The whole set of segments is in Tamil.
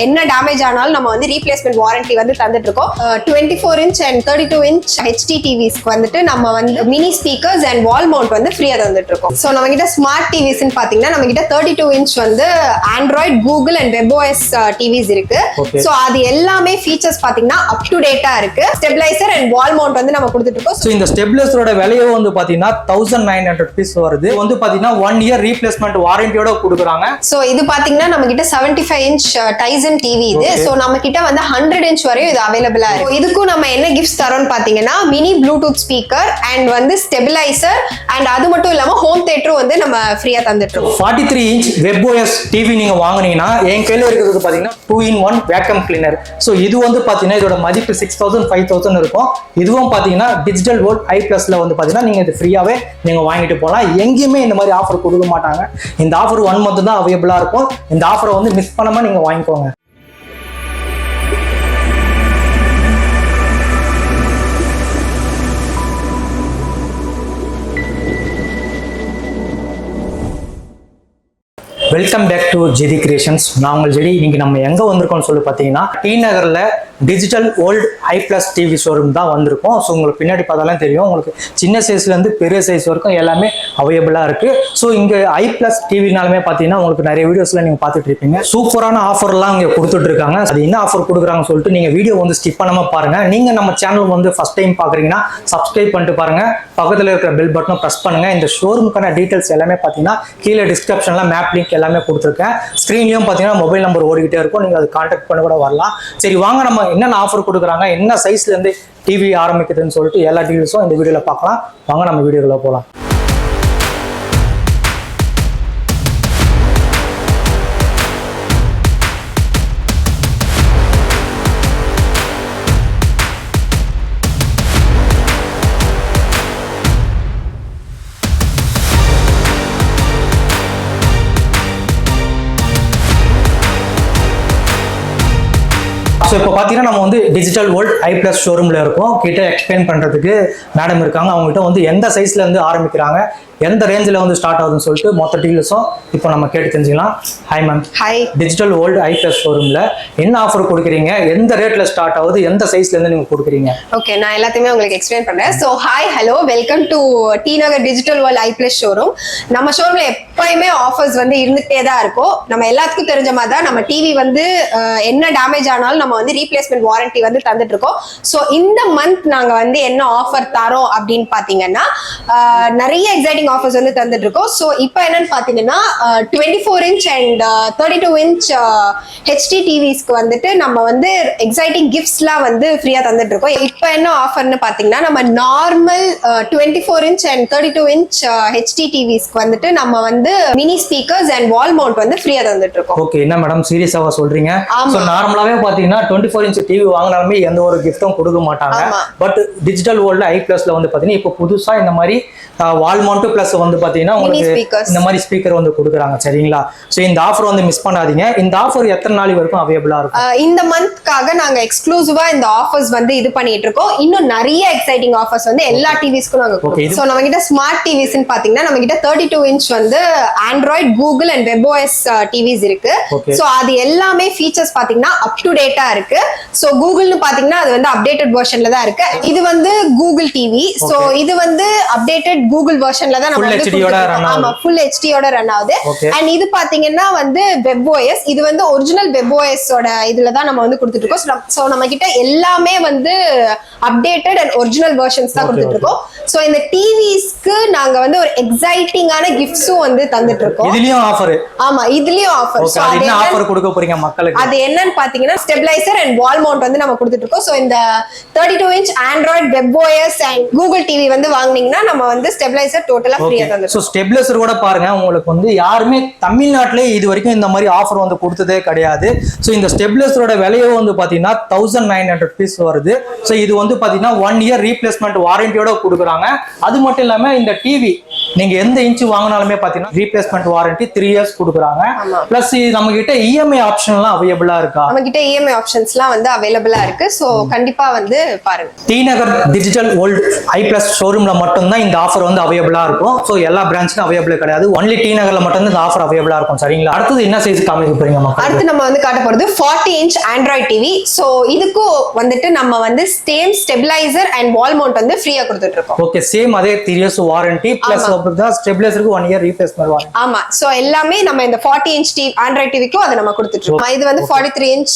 என்ன டேமேஜ் ஆனாலும் நம்ம வந்து ரீப்ளேஸ்மெண்ட் வாரண்டி வந்து தந்துட்டு இருக்கோம். 24 inch and 32 inch HD டிவிஸ்க்கு வந்துட்டு நம்ம வந்து mini speakers and wall mount வந்து ஃப்ரீயா தந்துட்டு இருக்கோம். ஸோ நம்ம கிட்ட ஸ்மார்ட் டிவிஸ்ன்னு பாத்தீங்கன்னா நம்ம கிட்ட 32 inch வந்து Android, Google and webOS TVS இருக்கு. ஸோ அது எல்லாமே ஃபீச்சர்ஸ் பாத்தீங்கன்னா அப் டு டேட்டா இருக்கு. ஸ்டெபிலைசர் அண்ட் வால் மவுண்ட் வந்து நம்ம கொடுத்துட்டு இருக்கோம். ஸோ இந்த ஸ்டெபிலைசரோட விலையே வந்து பாத்தீங்கன்னா 1900 rupees வருது. வந்து பாத்தீங்கன்னா 1 year ரீப்ளேஸ்மெண்ட் வாரண்டியோட கொடுக்குறாங்க. ஸோ இது பாத்தீங்கன்னா நம்ம கிட்ட 75 inch டைசன் டிவி இது. ஸோ நம்ம கிட்ட வந்து 100 inch வரையும் இது அவைலபிளா இருக்கு. இதுக்கும் நம்ம என்ன கிஃப்ட்ஸ் தரோம்னு பாத்தீங்கன்னா மினி ப்ளூடூத் ஸ்பீக்கர் அண்ட் வந்து ஸ்டெபிலைசர் அண்ட் அது மட்டும் இல்லாம ஹோம் தியேட்டரும் வந்து நம்ம ஃப்ரீயா தந்துட்டு இருக்கோம். 43 inch வெப்ஓஎஸ் டிவி நீங்க வாங்குனீங்கன்னா என் கையில இருக்கிறது பாத்தீங்கன்னா 2-in-1 வேக்கம் கிளீனர். ஸோ இது வந்து பாத்தீங்கன்னா இதோட மதிப்பு 6000 5000 இருக்கும். இதுவும் பாத்தீங்கன்னா டிஜிட்டல் வேர்ல்ட் i+ல வந்து பாத்தீங்கன்னா நீங்க இது ஃப்ரீயாவே நீங்க வாங்கிட்டு போகலாம். எங்கேயுமே இந்த மாதிரி ஆஃபர் கொடுக்க மாட்டாங்க. இந்த ஆஃபர் 1 month தான் அவைலபிளா இருக்கும். இந்த ஆஃபரை வந்து மிஸ் பண்ணாம நீங்க வாங்கிக்கோங்க. Welcome back to JD creations. நான் உங்கள் ஜெடி. இன்னைக்கு நம்ம எங்க வந்திருக்கோம்னு சொல்லி பார்த்தீங்கன்னா டி நகர்ல digital world i+ TV showroom தான் வந்திருக்கோம். ஸோ உங்களுக்கு பின்னாடி பார்த்தாலும் தெரியும், உங்களுக்கு சின்ன சைஸ்லேருந்து பெரிய சைஸ் வரைக்கும் எல்லாமே அவைலபிளாக இருக்கு. ஸோ இங்கே i+ டிவினாலுமே பார்த்தீங்கன்னா உங்களுக்கு நிறைய வீடியோஸ்ல நீங்கள் பார்த்துட்டு இருப்பீங்க. சூப்பரான ஆஃபர்லாம் இங்கே கொடுத்துட்டு இருக்காங்க. அது என்ன ஆஃபர் கொடுக்குறாங்கன்னு சொல்லிட்டு நீங்கள் வீடியோ வந்து ஸ்கிப் பண்ணாம பாருங்க. நீங்கள் நம்ம சேனல் வந்து ஃபர்ஸ்ட் டைம் பார்க்குறீங்கன்னா சப்ஸ்கிரைப் பண்ணிட்டு பாருங்க. பக்கத்தில் இருக்கிற பெல் பட்டனை ப்ரெஸ் பண்ணுங்க. இந்த ஷோரூமுக்கான டீட்டெயில்ஸ் எல்லாமே பார்த்தீங்கன்னா கீழே டிஸ்கிரிப்ஷன்ல மேப் லிங்க் எல்லாமே கொடுத்துருக்கேன். ஸ்க்ரீன்லயும் பார்த்தீங்கன்னா மொபைல் நம்பர் ஓடிக்கிட்டே இருக்கும். நீங்கள் அது கான்டாக்ட் பண்ண கூட வரலாம். சரி வாங்க, நம்ம என்னென்ன ஆஃபர் கொடுக்குறாங்க, என்ன சைஸ்ல இருந்து டிவி ஆரம்பிக்குதுன்னு சொல்லிட்டு எல்லா டீட்டெயில்ஸும் இந்த வீடியோல பார்க்கலாம். வாங்க நம்ம வீடியோக்குள்ள போகலாம். ஸோ இப்போ பார்த்தீங்கன்னா நம்ம வந்து டிஜிட்டல் வேர்ல்ட் i+ ஷோரூமில் இருக்கோம். கிட்ட எக்ஸ்பிளைன் பண்ணுறதுக்கு மேடம் இருக்காங்க. அவங்ககிட்ட வந்து எந்த சைஸ்ல இருந்து ஆரம்பிக்கிறாங்க, எந்த ரேஞ்சில் வந்து ஸ்டார்ட் ஆகுதுன்னு சொல்லிட்டு மொத்த டீல்ஸும் இப்போ நம்ம கேட்டு தெரிஞ்சுக்கலாம். Hi ma'am. Hi. Digital world i+ ஷோரூமில் என்ன ஆஃபர் கொடுக்குறீங்க, எந்த ரேட்டில் ஸ்டார்ட் ஆகுது, எந்த சைஸ்லேருந்து நீங்கள் கொடுக்குறீங்க? ஓகே, நான் எல்லாத்தையுமே உங்களுக்கு எக்ஸ்பிளைன் பண்ணுறேன். So hi, hello, welcome to T Nagar digital world i+ showroom. நம்ம ஷோரூமில் எப்பயுமே ஆஃபர்ஸ் வந்து இருந்துகிட்டே தான் இருக்கும். நம்ம எல்லாத்துக்கும் தெரிஞ்ச மாதிரி தான் நம்ம டிவி வந்து என்ன டேமேஜ் ஆனாலும் நம்ம வந்து ரீப்ளேஸ்மெண்ட் வாரண்டி வந்து தந்துட்டு இருக்கோம். ஸோ இந்த மந்த் நாங்கள் வந்து என்ன ஆஃபர் தரோம் அப்படின்னு பார்த்தீங்கன்னா நிறைய எக்ஸைட்டிங் ஆஃபர்ஸ் வந்து தந்துட்டு இருக்கோம். ஸோ இப்போ என்னன்னு பார்த்தீங்கன்னா 24 inch and 32 inch HD டிவிஸ்க்கு வந்துட்டு நம்ம வந்து எக்ஸைட்டிங் கிஃப்ட்ஸ்லாம் வந்து ஃப்ரீயா தந்துட்டு இருக்கோம். இப்போ என்ன ஆஃபர்னு பார்த்தீங்கன்னா நம்ம normal 24 inch and 32 inch HD டிவிஸ்க்கு வந்துட்டு நம்ம வந்து mini speakers and wall mount வந்து ஃப்ரீயா தந்துட்டு இருக்கோம். ஓகே, என்ன மேடம் சீரியஸாவா சொல்றீங்க? ஸோ நார்மலாவே பார்த்தீங்கன்னா 24 inch டிவி வாங்கினாலுமே எந்த ஒரு கிஃப்ட்டும் கொடுக்க மாட்டாங்க. பட் டிஜிட்டல் வேர்ல்ட் i+ல வந்து பார்த்தீங்கன்னா இப்போ புதுசா இந்த மாதிரி வால் மவுண்ட் பிளஸ் வந்து பாத்தீங்கன்னா உங்களுக்கு இந்த மாதிரி ஸ்பீக்கர் வந்து கொடுக்குறாங்க. சரிங்களா? சோ இந்த ஆஃபர் வந்து மிஸ் பண்ணாதீங்க. இந்த ஆஃபர் எத்தனை நாள் வரைக்கும் அவைலபிளா இருக்கும்? இந்த மந்த்காக நாங்க எக்ஸ்க்ளூசிவா இந்த ஆஃபர்ஸ் வந்து இது பண்ணிட்டு இருக்கோம். இன்னும் நிறைய எக்ஸைட்டிங் ஆஃபர்ஸ் வந்து எல்லா டிவிஸ்க்கும் நாங்க கொடுக்கிறோம். சோ நம்ம கிட்ட ஸ்மார்ட் டிவிஸ்ன்னு பாத்தீங்கன்னா நம்ம கிட்ட 32 inch வந்து Android, Google and webOS TVS இருக்கு. சோ அது எல்லாமே ஃபீச்சர்ஸ் பாத்தீங்கன்னா அப் டு டேட்டா இருக்கு. சோ கூகுள்னு பாத்தீங்கன்னா அது வந்து அப்டேட்டட் வெர்ஷன்ல தான் இருக்கு. இது வந்து கூகுள் டிவி. சோ இது வந்து அப்டேட்டட் கூகுள் வெர்ஷன்ல தான் நம்ம ஃபுல் ஹெச்டியோட ரன் ஆகுது. அண்ட் இது பாத்தீங்கன்னா வந்து வெப்ஓஎஸ். இது வந்து ஒரிஜினல் வெப்ஓஎஸ் ஓட இதுல தான் நம்ம வந்து கொடுத்துட்டு இருக்கோம். சோ நம்ம கிட்ட எல்லாமே வந்து அப்டேட்டட் அண்ட் ஒரிஜினல் வெர்ஷன்ஸ் தான் கொடுத்துட்டு இருக்கோம். சோ இந்த டிவிஸ்க்கு நாங்க வந்து ஒரு எக்ஸைட்டிங்கான கிஃப்ட்ஸும் வந்து தந்துட்டு இருக்கோம். இதுலயும் ஆஃபர்? ஆமா, இதுலயும் ஆஃபர். சோ அது என்ன ஆஃபர் கொடுக்க போறீங்க மக்களுக்கு? அது என்னன்னு பாத்தீங்கன்னா ஸ்டெபிலைசர் அண்ட் வால் மவுண்ட் வந்து நம்ம கொடுத்துட்டு இருக்கோம். சோ இந்த 32 inch Android, webOS and Google TV வந்து வாங்குனீங்கன்னா நம்ம வந்து ஸ்டெபிலைசர் டோட்டலா ஃப்ரீயா தந்துருக்கோம். சோ ஸ்டெபிலைசர் கூட பாருங்க, உங்களுக்கு வந்து யாருமே தமிழ்நாட்டிலே இது வரைக்கும் இந்த மாதிரி ஆஃபர் வந்து கொடுத்ததே கிடையாது. சோ இந்த ஸ்டெபிலைசரோட விலையே வந்து பாத்தீங்கன்னா 1900 rupees வருது. சோ இது வந்து பாத்தீங்கன்னா 1 year ரீப்ளேஸ்மெண்ட் வாரண்டியோட கொடுக்குறாங்க. அது மட்டும் இல்லாம இந்த டிவி நீங்க எந்த இன்ச் வாங்கினாலுமே பாத்தீங்கன்னா ரீப்ளேஸ்மெண்ட் வாரண்டி 3 இயர்ஸ் கொடுக்குறாங்க. பிளஸ் நம்ம கிட்ட இஎம்ஐ ஆப்ஷன் எல்லாம் அவைலபிளா இருக்கா? நம்ம கிட்ட இஎம்ஐ ஆப்ஷன்ஸ்லாம் வந்து அவைலபிளா இருக்கு. சோ கண்டிப்பா வந்து பாருங்க. T Nagar digital world I plus ஷோரூம்ல மட்டும் தான் இந்த ஆஃபர் வந்து அவைலபிளா இருக்கும். சோ எல்லா பிரான்ச்லயும் அவைலபிள் கிடையாது. ஒன்லி டி நகர்ல மட்டும் தான் இந்த ஆஃபர் அவைலபிளா இருக்கும். சரிங்களா? அடுத்து என்ன சைஸ் காமிக்க போறீங்க? அடுத்து நம்ம வந்து காட்ட போறது 40 இன்ச் ஆண்ட்ராய்ட் டிவி. சோ இதுக்கும் வந்துட்டு நம்ம வந்து same stabiliser and wall mount வந்து ஃப்ரீயா கொடுத்துட்டு இருக்கோம். ஓகே, சேம் அதே 3 இயர்ஸ் வாரண்டி பிளஸ் ஸ்டெபிலைசருக்கு 1 இயர் ரீப்ளேஸ்மெண்ட் வாரண்டி. ஆமா, சோ எல்லாமே நம்ம இந்த 40 இன்ச் டிவி ஆண்ட்ராய்ட் டிவிக்கும் அதை நம்ம கொடுத்துட்டு இருக்கோம். இது வந்து 43 இன்ச்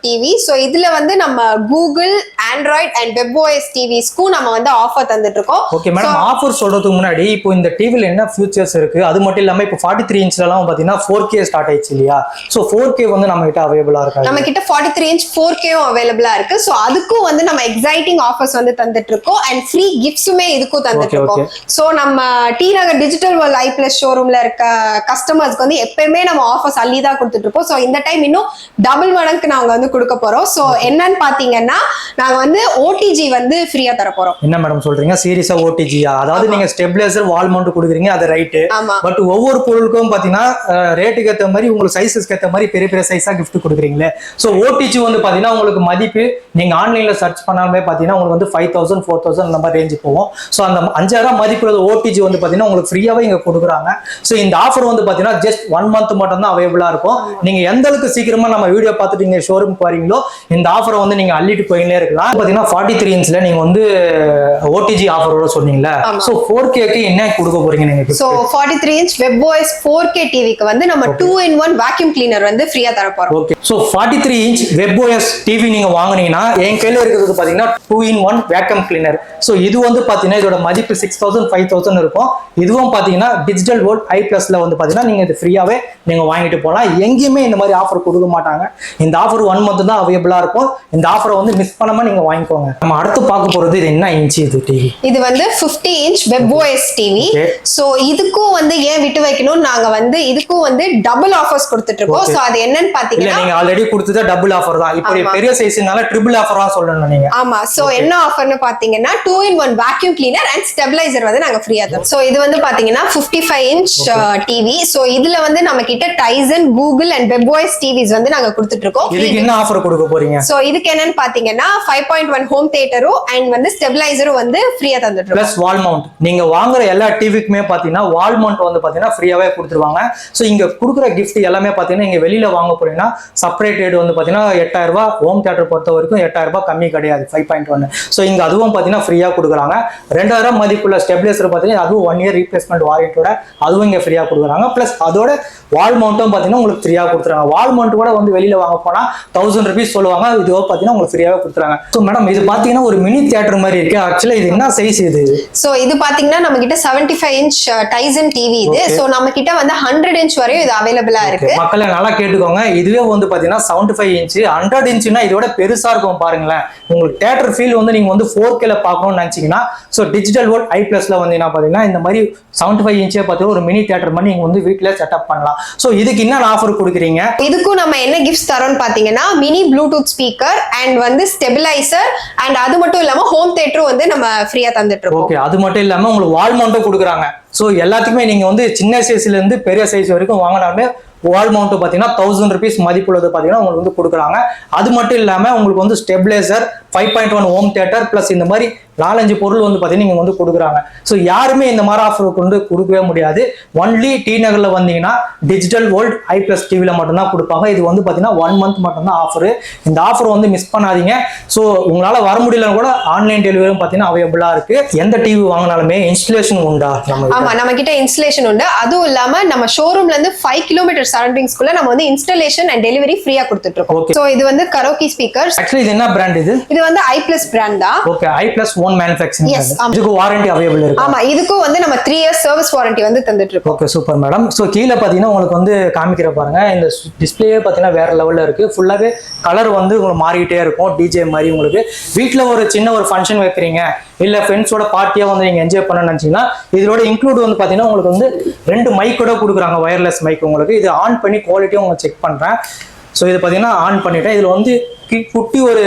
டிவி. சோ இதுல வந்து நம்ம Google, Android and web OS டிவிஸ்க்கும் நம்ம வந்து ஆஃபர் தந்துட்டு இருக்கோம். ஓகே மேடம், ஆஃபர் சொல்றதுக்கு முன்னாடி இப்போ இந்த டிவில என்ன ஃபியூச்சர்ஸ் இருக்கு, அது மட்டும் இல்லாம இப்போ 43 இன்ச்ல எல்லாம் பாத்தீங்கன்னா 4K ஸ்டார்ட் ஆயிடுச்சு இல்லையா? சோ 4K வந்து நம்ம கிட்ட அவைலபிளா இருக்கு. நம்ம கிட்ட 43 இன்ச் 4K-ம் அவைலபிளா இருக்கு. சோ அதுக்கும் வந்து நம்ம எக்ஸைட்டிங் ஆஃபர்ஸ் வந்து தந்துட்டு இருக்கோம் அண்ட் ஃப்ரீ கிஃப்ட்ஸுமே இதுக்கும் தந்துட்டு இருக்கோம். சோ நம்ம T Nagar digital world I plus ஷோரூம்ல இருக்க கஸ்டமர்ஸ்க்கு வந்து எப்பவுமே நம்ம ஆஃபர்ஸ் அள்ளி தான் கொடுத்துட்டு இருக்கோம். சோ இந்த டைம் இன்னும் டபுள் மடங்கு நாங்க வந்து கொடுக்க போறோம். சோ என்னன்னு பாத்தீங்கன்னா நாங்க வந்து ஓடிஜி வந்து ஃப்ரீயா தர போறோம். என்ன மேடம் சொல்றீங்க? சீரியஸா ஓடிஜியா? அதாவது நீங்க ஸ்டெபிலைசர் வால் மவுண்ட் கொடுக்குறீங்க, அது ரைட். பட் ஒவ்வொரு பொருளுக்கும் பாத்தீங்கன்னா ரேட்டுக்கு ஏற்ற மாதிரி உங்களுக்கு சைஸஸ்க்கு ஏற்ற மாதிரி பெரிய பெரிய சைஸா கிஃப்ட் கொடுக்குறீங்களே. ஸோ ஓடிஜி வந்து பாத்தீங்கன்னா உங்களுக்கு மதிப்பு நீங்க ஆன்லைன்ல சர்ச் பண்ணாலுமே பாத்தீங்கன்னா உங்களுக்கு வந்து 5000 4000 அந்த மாதிரி ரேஞ்சு போகும். ஸோ அந்த 5000 மதிப்புள்ள ஓடிஜி வந்து பாத்தீங்கன்னா உங்களுக்கு ஃப்ரீயாவே இங்க கொடுக்குறாங்க. ஸோ இந்த ஆஃபர் வந்து பாத்தீங்கன்னா ஜஸ்ட் 1 மந்த் மட்டும் தான் அவைலபிளா இருக்கும். நீங்க எந்த அளவுக்கு சீக்கிரமா நம்ம வீடியோ பார்த்துட்டு நீங்க ஷோரூம்க்கு வரீங்களோ இந்த ஆஃபரை வந்து நீங்க அள்ளிட்டு போயினே இருக்கலாம். பாத்தீங்கன்னா 43 இன்ச்ல நீங்க வந்து ஓடிஜி ஆஃபரோட சொன்னீங்களா? ஸோ 4K-க்கு என்ன கொடுக்க போறீங்க நீங்க? So 43 inch web OS 4K டிவிக்கு வந்து நம்ம 2-in-1 வேக்யூம் கிளீனர் வந்து ஃப்ரீயா தர போறோம். Okay, so 43 inch web OS TV நீங்க வாங்குனீங்கன்னா என் கையில இருக்கிறது பாத்தீங்கன்னா 2-in-1 வேக்யூம் கிளீனர். ஸோ இது வந்து பாத்தீங்கன்னா இதோட மதிப்பு 6000 5000 இருக்கும். இதுவும் பாத்தீங்கன்னா டிஜிட்டல் வேர்ல்ட் ஐ பிளஸ்ல வந்து பாத்தீங்கன்னா நீங்க இது ஃப்ரீயாவே நீங்க வாங்கிட்டு போகலாம். எங்கேயுமே இந்த மாதிரி ஆஃபர் கொடுக்க மாட்டாங்க. இந்த ஆஃபர் 1 மந்த் தான் அவைலபிளா இருக்கும். இந்த ஆஃபரை வந்து மிஸ் பண்ணாம நீங்க வாங்கிக்கோங்க. நம்ம அடுத்து பார்க்க போறது இது என்ன இன்ச் இது டிவி? இது வந்து 50 inch web OS TV. So இதுக்கும் வந்து ஏன் விட்டு வைக்கணும், நாங்க வந்து இதுக்கும் வந்து டபுள் ஆஃபர்ஸ் கொடுத்துட்டு இருக்கோம். சோ அது என்னன்னு பாத்தீங்கன்னா நீங்க ஆல்ரெடி கொடுத்தது டபுள் ஆஃபர் தான். இப்போ பெரிய சைஸ்னால ட்ரிபிள் ஆஃபரா சொல்லணும் நீங்க. ஆமா, சோ என்ன ஆஃபர்னு பாத்தீங்கன்னா 2-in-1 vacuum cleaner and stabiliser வந்து நாங்க ஃப்ரீயா தரோம். சோ இது வந்து பாத்தீங்கன்னா 55 இன்ச் டிவி. சோ இதுல வந்து நம்ம கிட்ட Tizen, Google and web OS TVs வந்து நாங்க கொடுத்துட்டு இருக்கோம். இதுக்கு என்ன ஆஃபர் கொடுக்க போறீங்க? சோ இதுக்கு என்னன்னு பாத்தீங்கன்னா 5.1 ஹோம் தியேட்டரும் அண்ட் வந்து ஸ்டெபிலைசரும் வந்து ஃப்ரீயா தந்துட்டு இருக்கோம். பிளஸ் வால் மவுண்ட். நீங்க வாங்குற எல்லா டிவிக்குமே பாத்தீங்கன்னா வால் மவுண்ட் வந்து பாத்தீங்கன்னா ஃப்ரீயாவே கொடுத்துருவாங்க. சோ இங்க கொடுக்குற கிஃப்ட் எல்லாமே பாத்தீங்கன்னா நீங்க வெளியில வாங்க போறீங்கன்னா செப்பரேட் ரேட் வந்து பாத்தீங்கன்னா 8000 ரூபாய். ஹோம் தியேட்டர் பொறுத்த வரைக்கும் 8000 ரூபாய் கம்மி கிடையாது 5.1. சோ இங்க அதுவும் பாத்தீங்கன்னா ஃப்ரீயா கொடுக்குறாங்க. 2000 மதிப்புள்ள ஸ்டெபிலைசர் பாத்தீங்கன்னா அதுவும் 1 இயர் ரீப்ளேஸ்மெண்ட் வாரண்டியோட அதுவும் இங்க ஃப்ரீயா கொடுக்குறாங்க. பிளஸ் அதோட வால் மவுண்ட்டும் பாத்தீங்கன்னா உங்களுக்கு ஃப்ரீயா கொடுத்துறாங்க. வால் மவுண்ட் கூட வந்து வெளியில வாங்க போனா 1000 rupees சொல்லுவாங்க. இதுவோ பாத்தீங்கன்னா உங்களுக்கு ஃப்ரீயாவே கொடுத்துறாங்க. சோ மேடம் இது பாத்தீங்கன்னா ஒரு மினி தியேட்டர் மாதிரி இருக்கு. ஆக்சுவலா இது என்ன சைஸ் இது? சோ இது பாத்தீங்கன்னா நம்ம கிட்ட 75 இன்ச் டைசன் டிவி இது. சோ நம்ம கிட்ட வந்து 100 இன்ச் வரையும் இது அவைலபிளா இருக்கு. மக்களை நல்லா கேட்டுக்கோங்க. இதுவே வந்து பாத்தீங்கன்னா 75 இன்ச் 100 இன்ச்னா இதோட பெருசா இருக்கும் பாருங்களேன். உங்களுக்கு தியேட்டர் ஃபீல் வந்து நீங்க வந்து 4K-ல பார்க்கணும்னு நினைச்சீங்கன்னா சோ டிஜிட்டல் வேர்ல்ட் ஐ பிளஸ்ல வந்து என்ன பாத்தீங்கன்னா இந்த மாதிரி 75 இன்ச்சே பாத்தீங்கன்னா ஒரு மினி தியேட்டர் மாதிரி நீங்க வந்து வீட்ல செட்டப் பண்ணலாம். சோ இதுக்கு என்ன ஆஃபர் கொடுக்குறீங்க? இதுக்கும் நம்ம என்ன கிஃப்ட்ஸ் தரோம்னு பாத்தீங்கன்னா மினி ப்ளூடூத் ஸ்பீக்கர் அண்ட் வந்து ஸ்டெபிலைசர் அண்ட் அது மட்டும் இல்லாம ஹோம் தியேட்டரும் வந்து நம்ம ஃப்ரீயா தந்துட்டு இருக்கோம். ஓகே, அது மட்டும் இல்லாம உங்களுக்கு வால் மவுண்ட்டும் கொடுக்குறாங்க. சோ எல்லாத்துக்குமே நீங்க வந்து சின்ன சைஸ்ல இருந்து பெரிய சைஸ் வரைக்கும் வாங்கினாலுமே வால் மவுண்ட் பாத்தீங்கன்னா 1000 rupees மதிப்புள்ளது பாத்தீங்கன்னா உங்களுக்கு வந்து கொடுக்குறாங்க. அது மட்டும் இல்லாம உங்களுக்கு வந்து ஸ்டெபிலைசர் 5.1 ஹோம் தியேட்டர் பிளஸ் இந்த மாதிரி 4-5 பொருள் வந்து பாத்தீங்கன்னா நீங்க வந்து கொடுக்குறாங்க. ஸோ யாருமே இந்த மாதிரி ஆஃபர் கொண்டு கொடுக்கவே முடியாது. ஒன்லி டி நகர்ல வந்தீங்கன்னா டிஜிட்டல் வேர்ல்ட் ஐ பிளஸ் டிவில மட்டும்தான் கொடுப்பாங்க. இது வந்து பாத்தீங்கன்னா 1 மந்த் மட்டும்தான் ஆஃபர். இந்த ஆஃபர் வந்து மிஸ் பண்ணாதீங்க. ஸோ உங்களால வர முடியலன்னு கூட ஆன்லைன் டெலிவரியும் பாத்தீங்கன்னா அவைலபிளா இருக்கு. எந்த டிவி வாங்கினாலுமே இன்ஸ்டலேஷன் உண்டா? ஆமா, நம்ம கிட்ட இன்ஸ்டலேஷன் உண்டு. அதுவும் இல்லாம நம்ம ஷோரூம்ல இருந்து 5 கிலோமீட்டர் சரௌண்டிங்ஸ்க்குள்ள நம்ம வந்து இன்ஸ்டலேஷன் அண்ட் டெலிவரி ஃப்ரீயா கொடுத்துட்டு இருக்கோம். சோ இது வந்து கரோக்கி ஸ்பீக்கர்ஸ். ஆக்சுவலி இது என்ன பிராண்ட் இது? இது வந்து ஐ பிளஸ் பிராண்ட் தான். ஓகே, ஐ பிளஸ் ஓன் மேனுஃபேக்சரிங். இதுக்கு வாரண்டி அவைலபிள் இருக்கு. ஆமா, இதுக்கும் வந்து நம்ம 3 இயர்ஸ் சர்வீஸ் வாரண்டி வந்து தந்துட்டு இருக்கோம். Okay, super madam. சோ கீழ பாத்தீங்கன்னா உங்களுக்கு வந்து காமிக்கிற பாருங்க. இந்த டிஸ்ப்ளேயே பாத்தீங்கன்னா வேற லெவல்ல இருக்கு. ஃபுல்லாவே கலர் வந்து உங்களுக்கு மாறிட்டே இருக்கும். டிஜே மாதிரி உங்களுக்கு வீட்ல ஒரு சின்ன ஒரு ஃபங்க்ஷன் வைக்கிறீங்க இல்ல ஃப்ரெண்ட்ஸோட பார்ட்டியா வந்து நீங்க என்ஜாய் பண்ண நினைச்சீங்கன்னா இதோட இன்க்ளூட் வந்து பாத்தீங்கன்னா உங்களுக்கு வந்து 2 மைக்கோட கொடுக்குறாங்க. வயர்லெஸ் மைக் உங்களுக்கு. இது ஆன் பண்ணி குவாலிட்டியும் உங்களுக்கு செக் பண்றேன். ஸோ இது பார்த்தீங்கன்னா ஆன் பண்ணிட்டேன். இதில் வந்து குட்டி ஒரு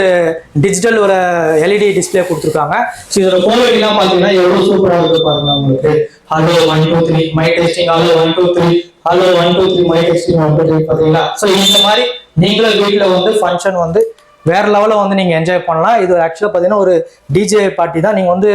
டிஜிட்டல் ஒரு எல்இடி டிஸ்பிளே கொடுத்துருக்காங்க. ஸோ இதோட குவாலிட்டிலாம் பார்த்தீங்கன்னா எவ்வளோ சூப்பராக இருக்கு பாருங்க உங்களுக்கு. Hello 1 2 3 my testing, hello 1 2 3, hello 1 2 3 my testing 1 2 3 பார்த்தீங்களா. ஸோ இந்த மாதிரி நீங்களும் வீட்டில் வந்து ஃபங்க்ஷன் வந்து வேற லெவலில் வந்து நீங்கள் என்ஜாய் பண்ணலாம். இது ஆக்சுவலாக பார்த்தீங்கன்னா ஒரு டிஜே பார்ட்டி தான். நீங்கள் வந்து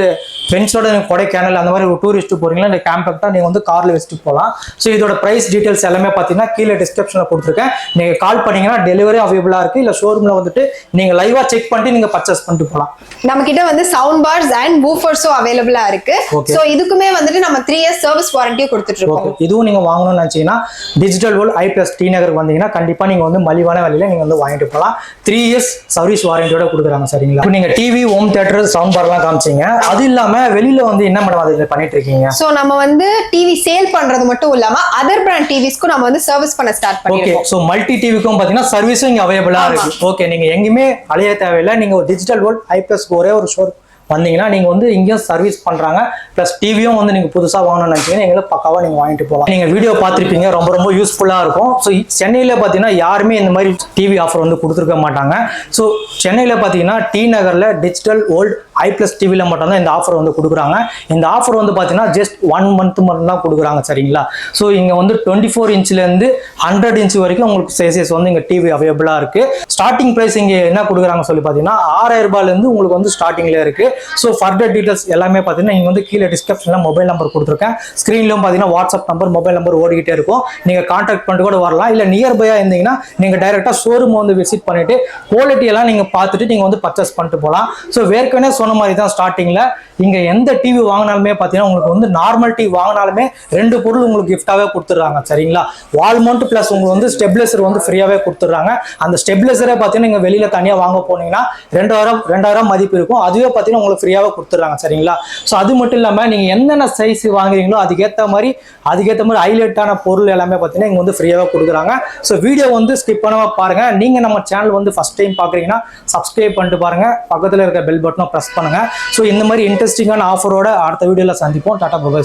ஃப்ரெண்ட்ஸோட கொடைக்கானல் அந்த மாதிரி ஒரு டூரிஸ்ட் போகிறீங்களா, இல்லை கேம்பக்டாக நீங்கள் வந்து காரில் வச்சுட்டு போகலாம். ஸோ இதோட ப்ரைஸ் டீட்டெயில்ஸ் எல்லாமே பார்த்தீங்கன்னா கீழே டிஸ்கிரிப்ஷனில் கொடுத்துருக்கேன். நீங்கள் கால் பண்ணீங்கன்னா டெலிவரி அவைலபிளாக இருக்குது. இல்லை ஷோரூமில் வந்துட்டு நீங்கள் லைவாக செக் பண்ணிட்டு நீங்கள் பர்ச்சேஸ் பண்ணிட்டு போகலாம். நம்ம கிட்ட வந்து சவுண்ட் பார்ஸ் அண்ட் வூஃபர்ஸும் அவைலபிளா இருக்கு. சோ இதுக்குமே வந்துட்டு நம்ம 3 இயர்ஸ் சர்வீஸ் வாரண்டியும் கொடுத்துட்டு இருக்கோம். இதுவும் நீங்க வாங்கணும்னு நினைச்சீங்கன்னா டிஜிட்டல் வேர்ல்ட் I+ டி நகர் வந்தீங்கன்னா கண்டிப்பா நீங்க வந்து மலிவான விலையில நீங்க வந்து வாங்கிட்டு போகலாம். 3 இயர்ஸ் சர்வீஸ் வாரண்டியோட கொடுக்குறாங்க. சரிங்களா. இப்போ நீங்க டிவி, ஹோம் தியேட்டர், சவுண்ட் பார்லாம் காமிச்சீங்க. அது இல்லாம வெளியில வந்து என்ன மேடம் அதுல பண்ணிட்டு இருக்கீங்க? சோ நம்ம வந்து டிவி சேல் பண்றது மட்டும் இல்லாம அதர் பிராண்ட் டிவிஸ்க்கும் நம்ம வந்து சர்வீஸ் பண்ண ஸ்டார்ட் பண்ணிருக்கோம். ஓகே. சோ மல்டி டிவிக்கும் பாத்தீங்கன்னா சர்வீஸும் இங்க அவைலபிளா இருக்கு. ஓகே. நீங்க எங்கேயுமே அலைய தேவையில்லை. நீங்க ஒரு டிஜிட்டல் வேர்ல்ட் I+ ஒரே ஒரு ஷோர் வந்தீங்கன்னா நீங்க வந்து இங்கேயும் சர்வீஸ் பண்றாங்க. பிளஸ் டிவியும் வந்து நீங்க புதுசா வாங்கணும்னு நினைச்சீங்கன்னா எங்களை பக்காவா நீங்க வாங்கிட்டு போகலாம். நீங்க வீடியோ பார்த்துருப்பீங்க, ரொம்ப ரொம்ப யூஸ்ஃபுல்லா இருக்கும். ஸோ சென்னையில பாத்தீங்கன்னா யாருமே இந்த மாதிரி டிவி ஆஃபர் வந்து கொடுத்துருக்க மாட்டாங்க. ஸோ சென்னையில பாத்தீங்கன்னா டி நகர்ல டிஜிட்டல் வேர்ல்ட் I+ டிவில மட்டும் தான் இந்த ஆஃபர் வந்து கொடுக்குறாங்க. இந்த ஆஃபர் வந்து பாத்தீங்கன்னா ஜஸ்ட் 1 மந்த் மட்டும் தான் கொடுக்குறாங்க. சரிங்களா. ஸோ இங்க வந்து 24 இன்ச்ல இருந்து 100 இன்ச் வரைக்கும் உங்களுக்கு சைஸஸ் வந்து இங்க டிவி அவைலபிளா இருக்கு. ஸ்டார்டிங் பிரைஸ் இங்க என்ன கொடுக்குறாங்க சொல்லி பாத்தீங்கன்னா 6000 ரூபாயில இருந்து உங்களுக்கு வந்து ஸ்டார்டிங்ல இருக்கு. ஸோ ஃபர்தர் டீடைல்ஸ் எல்லாமே பார்த்தீங்கன்னா இங்கே வந்து கீழே டிஸ்கிரிப்ஷனில் மொபைல் நம்பர் கொடுத்துருக்கேன். ஸ்க்ரீன்லையும் பார்த்தீங்கன்னா வாட்ஸ்அப் நம்பர், மொபைல் நம்பர் ஓடிக்கிட்டே இருக்கும். நீங்கள் கான்டாக்ட் பண்ணிட்டு கூட வரலாம். இல்லை நியர்பையாக இருந்தீங்கன்னா நீங்கள் டைரெக்டாக ஷோரூம் வந்து விசிட் பண்ணிட்டு குவாலிட்டி எல்லாம் நீங்கள் பார்த்துட்டு நீங்கள் வந்து பர்ச்சேஸ் பண்ணிட்டு போகலாம். ஸோ ஏற்கனவே சொன்ன மாதிரி தான் ஸ்டார்டிங்கில் இங்கே எந்த டிவி வாங்கினாலுமே பார்த்தீங்கன்னா உங்களுக்கு வந்து நார்மல் டிவி வாங்கினாலுமே 2 பொருள் உங்களுக்கு கிஃப்டாகவே கொடுத்துட்றாங்க. சரிங்களா. வால் மவுண்ட் ப்ளஸ் உங்களுக்கு வந்து ஸ்டெபிலைசர் வந்து ஃப்ரீயாகவே கொடுத்துட்றாங்க. அந்த ஸ்டெபிலைசரே பார்த்தீங்கன்னா நீங்கள் வெளியில் தனியாக வாங்க போனீங்கன்னா 2000 மதிப்பு இருக்கும். அதுவே பார்த்தீங்கன்னா உங்களுக்கு ஃப்ரீயாகவே கொடுத்துட்றாங்க. சரிங்களா. ஸோ அது மட்டும் இல்லாமல் நீங்கள் என்னென்ன சைஸ் வாங்குறீங்களோ அதுக்கேற்ற மாதிரி ஹைலைட்டான பொருள் எல்லாமே பார்த்தீங்கன்னா இங்கே வந்து ஃப்ரீயாகவே கொடுக்குறாங்க. ஸோ வீடியோ வந்து ஸ்கிப் பண்ணாமல் பாருங்க. நீங்கள் நம்ம சேனல் வந்து ஃபர்ஸ்ட் டைம் பார்க்குறீங்கன்னா சப்ஸ்கிரைப் பண்ணிட்டு பாருங்க. பக்கத்தில் இருக்க பெல் பட்டனை ப்ரெஸ் பண்ணுங்க. ஸோ இந்த மாதிரி இன்ட்ரெஸ்டிங்கான ஆஃபரோட அடுத்த வீடியோவில் சந்திப்போம். Tata bye by.